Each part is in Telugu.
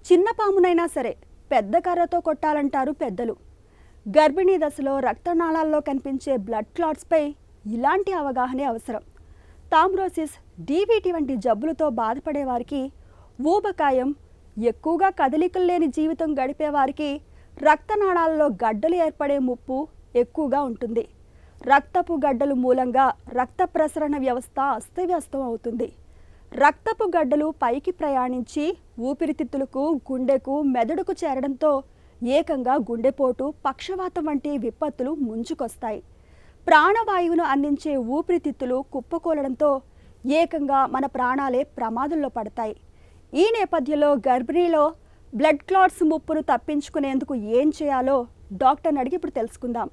చిన్న పామునైనా సరే పెద్ద కర్రతో కొట్టాలంటారు పెద్దలు. గర్భిణీ దశలో రక్తనాళాల్లో కనిపించే బ్లడ్ క్లాట్స్పై ఇలాంటి అవగాహనే అవసరం. థ్రాంబోసిస్, డీవీటీ వంటి జబ్బులతో బాధపడే వారికి, ఊబకాయం, ఎక్కువగా కదలికలు లేని జీవితం గడిపే వారికి రక్తనాళాల్లో గడ్డలు ఏర్పడే ముప్పు ఎక్కువగా ఉంటుంది. రక్తపు గడ్డలు మూలంగా రక్త ప్రసరణ వ్యవస్థ అస్తవ్యస్తం అవుతుంది. రక్తపు గడ్డలు పైకి ప్రయాణించి ఊపిరితిత్తులకు, గుండెకు, మెదడుకు చేరడంతో ఏకంగా గుండెపోటు, పక్షవాతం వంటి విపత్తులు ముంచుకొస్తాయి. ప్రాణవాయువును అందించే ఊపిరితిత్తులు కుప్పకూలడంతో ఏకంగా మన ప్రాణాలే ప్రమాదంలో పడతాయి. ఈ నేపథ్యంలో గర్భిణీలో బ్లడ్ క్లాట్స్ ముప్పును తప్పించుకునేందుకు ఏం చేయాలో డాక్టర్ని అడిగి ఇప్పుడు తెలుసుకుందాం.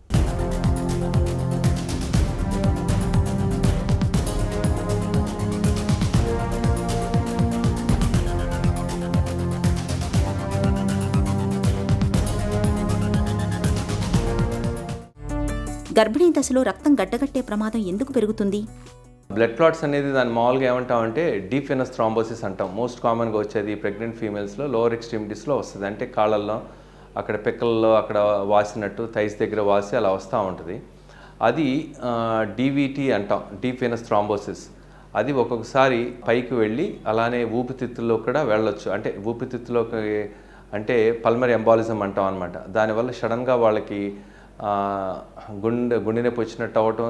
గర్భిణీ దశలో రక్తం గడ్డగట్టే ప్రమాదం ఎందుకు పెరుగుతుంది? బ్లడ్ క్లాట్స్ అనేది దాన్ని మామూలుగా ఏమంటామంటే డీప్ వెనస్ థ్రాంబోసిస్ అంటాం. మోస్ట్ కామన్గా వచ్చేది ప్రెగ్నెంట్ ఫీమేల్స్లో లోవర్ ఎక్స్ట్రీమిటీస్లో వస్తుంది. అంటే కాళ్ళల్లో, అక్కడ పిక్కల్లో అక్కడ వాసినట్టు, థైస్ దగ్గర వాసి అలా వస్తూ ఉంటుంది. అది డీవీటీ అంటాం, డీప్ వెనస్ థ్రాంబోసిస్. అది ఒక్కొక్కసారి పైకి వెళ్ళి అలానే ఊపిరితిత్తుల్లో కూడా వెళ్ళొచ్చు. అంటే ఊపిరితిత్తులోకి అంటే పల్మరీ ఎంబాలిజం అంటాం అనమాట. దానివల్ల సడన్గా వాళ్ళకి గుండె నొప్పి వచ్చినట్టు అవ్వటం,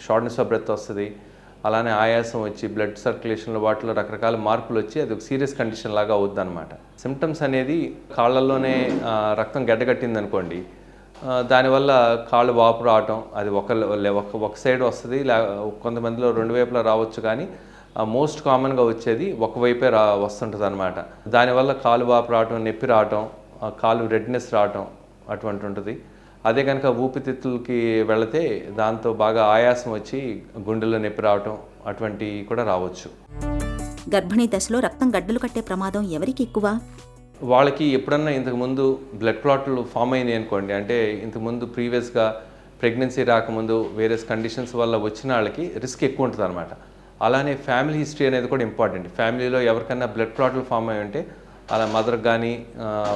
షార్ట్నెస్ ఆఫ్ బ్రెత్ వస్తుంది. అలానే ఆయాసం వచ్చి బ్లడ్ సర్క్యులేషన్లో వాటిలో రకరకాల మార్పులు వచ్చి అది ఒక సీరియస్ కండిషన్ లాగా అవుద్ది అనమాట. సిమ్టమ్స్ అనేది కాళ్ళల్లోనే రక్తం గడ్డగట్టింది అనుకోండి, దానివల్ల కాళ్ళు వాపు రావటం, అది ఒక సైడ్ వస్తుంది. కొంతమందిలో రెండు వైపులా రావచ్చు, కానీ మోస్ట్ కామన్గా వచ్చేది ఒకవైపే వస్తుంటుంది అనమాట. దానివల్ల కాలు వాపు రావటం, నొప్పి రావటం, కాలు రెడ్నెస్ రావటం అటువంటి ఉంటుంది. అదే కనుక ఊపిరితిత్తులకి వెళితే దాంతో బాగా ఆయాసం వచ్చి గుండెల్లో నొప్పి రావటం అటువంటివి కూడా రావచ్చు. గర్భిణీ దశలో రక్తం గడ్డలు కట్టే ప్రమాదం ఎవరికి ఎక్కువ? వాళ్ళకి ఎప్పుడన్నా ఇంతకుముందు బ్లడ్ క్లాట్లు ఫామ్ అయినాయి అనుకోండి, అంటే ఇంతకుముందు ప్రీవియస్గా ప్రెగ్నెన్సీ రాకముందు వేరియస్ కండిషన్స్ వల్ల వచ్చిన వాళ్ళకి రిస్క్ ఎక్కువ ఉంటుంది అనమాట. అలానే ఫ్యామిలీ హిస్టరీ అనేది కూడా ఇంపార్టెంట్. ఫ్యామిలీలో ఎవరికైనా బ్లడ్ క్లాట్లు ఫామ్ అయి ఉంటే, అలా మదర్కి కానీ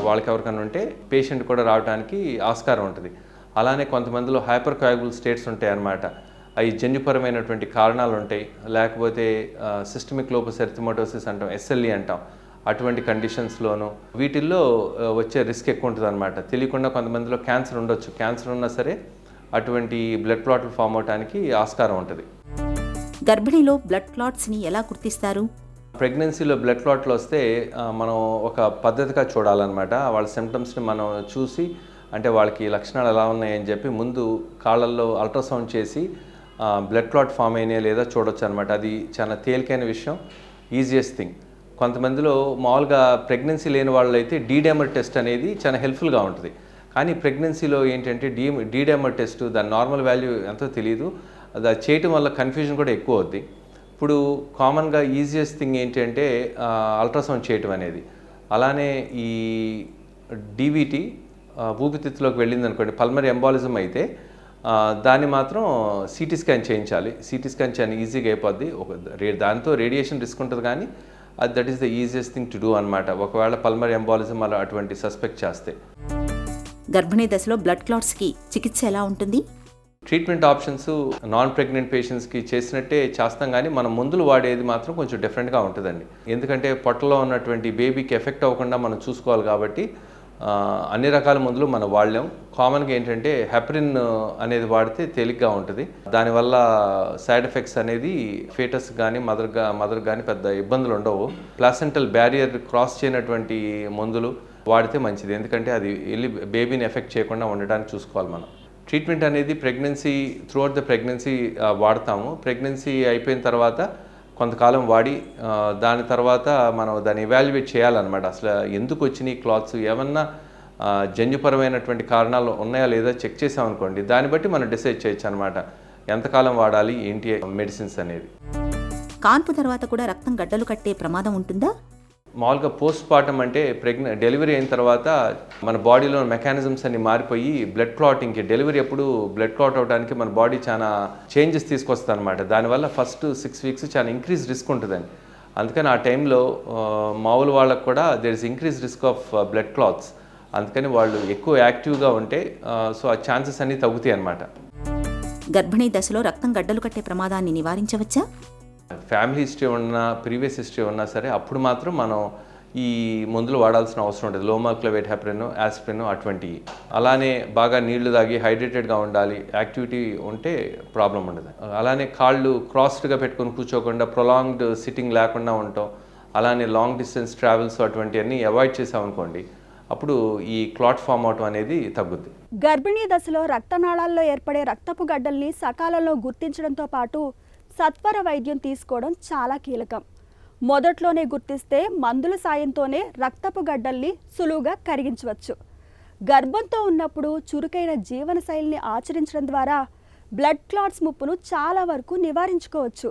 వాళ్ళకి ఎవరికైనా ఉంటే పేషెంట్ కూడా రావడానికి ఆస్కారం ఉంటుంది. అలానే కొంతమందిలో హైపర్ కోయాగుల్ స్టేట్స్ ఉంటాయి అన్నమాట. అవి జన్యుపరమైనటువంటి కారణాలు ఉంటాయి. లేకపోతే సిస్టమిక్ లోపస్ ఎరిథమెటోసిస్ అంటాం, ఎస్ఎల్ఈ అంటాం. అటువంటి కండిషన్స్లోనూ వీటిల్లో వచ్చే రిస్క్ ఎక్కువ ఉంటుంది అనమాట. తెలియకుండా కొంతమందిలో క్యాన్సర్ ఉండొచ్చు. క్యాన్సర్ ఉన్నా సరే అటువంటి బ్లడ్ క్లాట్లు ఫామ్ అవడానికి ఆస్కారం ఉంటుంది. గర్భిణీలో బ్లడ్ క్లాట్స్ని ఎలా గుర్తిస్తారు? ప్రెగ్నెన్సీలో బ్లడ్ క్లాట్లు వస్తే మనం ఒక పద్ధతిగా చూడాలన్నమాట. వాళ్ళ సిమ్టమ్స్ని మనం చూసి, అంటే వాళ్ళకి లక్షణాలు ఎలా ఉన్నాయని చెప్పి ముందు కాళ్ళల్లో అల్ట్రాసౌండ్ చేసి బ్లడ్ క్లాట్ ఫామ్ అయినాయా లేదా చూడొచ్చు అనమాట. అది చాలా తేలికైన విషయం, ఈజియెస్ట్ థింగ్. కొంతమందిలో మామూలుగా ప్రెగ్నెన్సీ లేని వాళ్ళైతే డీడైమర్ టెస్ట్ అనేది చాలా హెల్ప్ఫుల్గా ఉంటుంది. కానీ ప్రెగ్నెన్సీలో ఏంటంటే డీడైమర్ టెస్ట్ దాని నార్మల్ వాల్యూ ఎంతో తెలియదు. అది చేయటం వల్ల కన్ఫ్యూజన్ కూడా ఎక్కువ అవుద్ది. ఇప్పుడు కామన్గా ఈజియెస్ట్ థింగ్ ఏంటంటే అల్ట్రాసౌండ్ చేయటం అనేది. అలానే ఈ డీవీటీ ఊపిరితిత్తులోకి వెళ్ళింది అనుకోండి, పల్మరీ ఎంబాలిజం అయితే దాన్ని మాత్రం సిటీ స్కాన్ చేయించాలి. సిటీ స్కాన్ చాలా ఈజీగా అయిపోద్ది. దాంతో రేడియేషన్ రిస్క్ ఉంటుంది, కానీ that is the easiest thing to do అనమాట, ఒకవేళ పల్మరీ ఎంబాలిజం అలా అటువంటి సస్పెక్ట్ చేస్తే. గర్భిణీ దశలో బ్లడ్ క్లాట్స్కి చికిత్స ఎలా ఉంటుంది? ట్రీట్మెంట్ ఆప్షన్స్ నాన్ ప్రెగ్నెంట్ పేషెంట్స్కి చేసినట్టే చేస్తాం, కానీ మనం మందులు వాడేది మాత్రం కొంచెం డిఫరెంట్గా ఉంటుందండి. ఎందుకంటే పొట్టలో ఉన్నటువంటి బేబీకి ఎఫెక్ట్ అవ్వకుండా మనం చూసుకోవాలి కాబట్టి అన్ని రకాల మందులు మనం వాడలేం. కామన్గా ఏంటంటే హెపరిన్ అనేది వాడితే తేలిగ్గా ఉంటుంది. దానివల్ల సైడ్ ఎఫెక్ట్స్ అనేది ఫేటస్ కానీ మదర్ కానీ పెద్ద ఇబ్బందులు ఉండవు. ప్లాసెంటల్ బ్యారియర్ క్రాస్ చేయనటువంటి మందులు వాడితే మంచిది, ఎందుకంటే అది వెళ్ళి బేబీని ఎఫెక్ట్ చేయకుండా ఉండడానికి చూసుకోవాలి మనం. ట్రీట్మెంట్ అనేది ప్రెగ్నెన్సీ త్రూఅవుట్ ద ప్రెగ్నెన్సీ వాడతాము. ప్రెగ్నెన్సీ అయిపోయిన తర్వాత కొంతకాలం వాడి దాని తర్వాత మనం దాన్ని ఇవాల్యుయేట్ చేయాలన్నమాట. అసలు ఎందుకు వచ్చినాయి క్లాత్స్, ఏమన్నా జన్యుపరమైనటువంటి కారణాలు ఉన్నాయా లేదా చెక్ చేసామనుకోండి, దాన్ని బట్టి మనం డిసైడ్ చేయొచ్చు అనమాట ఎంతకాలం వాడాలి ఏంటి మెడిసిన్స్ అనేది. కాన్పు తర్వాత కూడా రక్తం గడ్డలు కట్టే ప్రమాదం ఉంటుందా? మామూలుగా పోస్ట్ పార్టం అంటే డెలివరీ అయిన తర్వాత మన బాడీలో మెకానిజమ్స్ అన్ని మారిపోయి బ్లడ్ క్లాటింగ్కి, డెలివరీ ఎప్పుడు బ్లడ్ క్లాట్ అవడానికి మన బాడీ చాలా చేంజెస్ తీసుకొస్తుంది అనమాట. దానివల్ల ఫస్ట్ 6 వీక్స్ చాలా ఇంక్రీజ్ రిస్క్ ఉంటుందండి. అందుకని ఆ టైంలో మామూలు వాళ్ళకు కూడా there is increase risk of blood clots. అందుకని వాళ్ళు ఎక్కువ యాక్టివ్గా ఉంటే సో ఆ ఛాన్సెస్ అన్నీ తగ్గుతాయి అన్నమాట. గర్భిణీ దశలో రక్తం గడ్డలు కట్టే ప్రమాదాన్ని నివారించవచ్చా? ఫ్యామిలీ హిస్టరీ ఉన్నా, ప్రీవియస్ హిస్టరీ ఉన్నా సరే అప్పుడు మాత్రం మనం ఈ మందులు వాడాల్సిన అవసరం ఉంటుంది. లోమోక్లవేట్ హెపరిన్, ఆస్పిరిన్ అటువంటివి. అలానే బాగా నీళ్లు తాగి హైడ్రేటెడ్గా ఉండాలి, యాక్టివిటీ ఉంటే ప్రాబ్లం ఉండదు. అలానే కాళ్ళు క్రాస్డ్గా పెట్టుకొని కూర్చోకుండా ప్రొలాంగ్డ్ సిట్టింగ్ లేకుండా ఉండటం, అలానే లాంగ్ డిస్టెన్స్ ట్రావెల్స్ అటువంటివన్నీ అవాయిడ్ చేసామనుకోండి, అప్పుడు ఈ క్లాట్ ఫామ్ అవటం అనేది తగ్గుద్ది. గర్భిణీ దశలో రక్తనాళాల్లో ఏర్పడే రక్తపు గడ్డల్ని సకాలంలో గుర్తించడంతో పాటు సత్వర వైద్యం తీసుకోవడం చాలా కీలకం. మొదట్లోనే గుర్తిస్తే మందుల సాయంతోనే రక్తపు గడ్డల్ని సులువుగా కరిగించవచ్చు. గర్భంతో ఉన్నప్పుడు చురుకైన జీవనశైలిని ఆచరించడం ద్వారా బ్లడ్ క్లాట్స్ ముప్పును చాలా వరకు నివారించుకోవచ్చు.